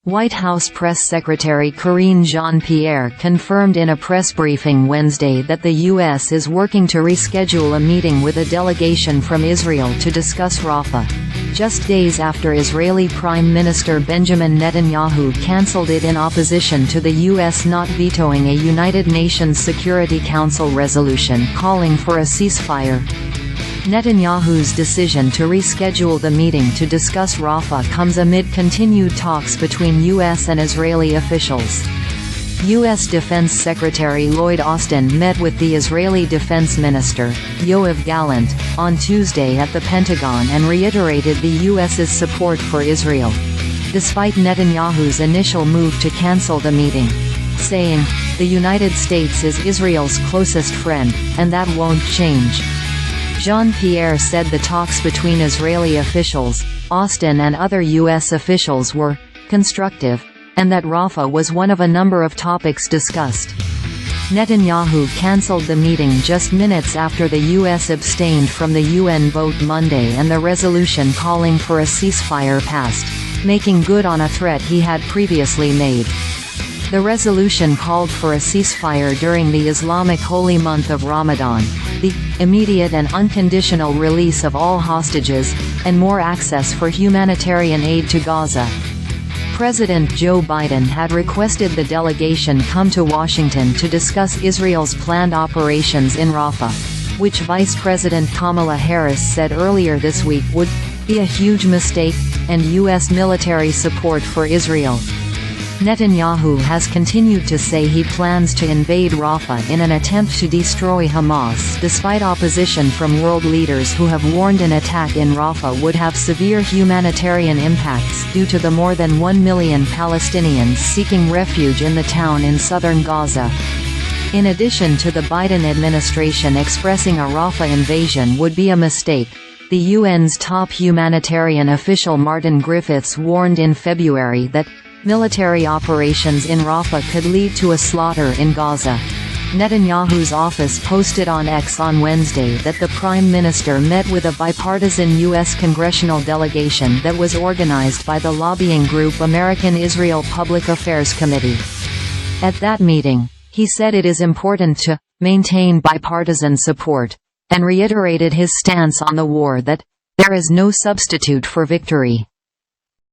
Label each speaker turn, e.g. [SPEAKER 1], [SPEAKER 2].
[SPEAKER 1] White House Press Secretary Karine Jean-Pierre confirmed in a press briefing Wednesday that the U.S. is working to reschedule a meeting with a delegation from Israel to discuss Rafah, just days after Israeli Prime Minister Benjamin Netanyahu cancelled it in opposition to the U.S. not vetoing a United Nations Security Council resolution calling for a ceasefire. Netanyahu's decision to reschedule the meeting to discuss Rafah comes amid continued talks between U.S. and Israeli officials. U.S. Defense Secretary Lloyd Austin met with the Israeli Defense Minister, Yoav Gallant, on Tuesday at the Pentagon and reiterated the U.S.'s support for Israel, despite Netanyahu's initial move to cancel the meeting, saying, "The United States is Israel's closest friend, and that won't change." Jean-Pierre said the talks between Israeli officials, Austin and other U.S. officials were constructive, and that Rafah was one of a number of topics discussed. Netanyahu cancelled the meeting just minutes after the U.S. abstained from the UN vote Monday and the resolution calling for a ceasefire passed, making good on a threat he had previously made. The resolution called for a ceasefire during the Islamic holy month of Ramadan, the immediate and unconditional release of all hostages, and more access for humanitarian aid to Gaza. President Joe Biden had requested the delegation come to Washington to discuss Israel's planned operations in Rafah, which Vice President Kamala Harris said earlier this week would be a huge mistake, and U.S. military support for Israel. Netanyahu has continued to say he plans to invade Rafah in an attempt to destroy Hamas, despite opposition from world leaders who have warned an attack in Rafah would have severe humanitarian impacts due to the more than 1 million Palestinians seeking refuge in the town in southern Gaza. In addition to the Biden administration expressing a Rafah invasion would be a mistake, the UN's top humanitarian official Martin Griffiths warned in February that military operations in Rafah could lead to a slaughter in Gaza. Netanyahu's office posted on X on Wednesday that the Prime Minister met with a bipartisan U.S. congressional delegation that was organized by the lobbying group American Israel Public Affairs Committee. At that meeting, he said it is important to maintain bipartisan support, and reiterated his stance on the war that there is no substitute for victory.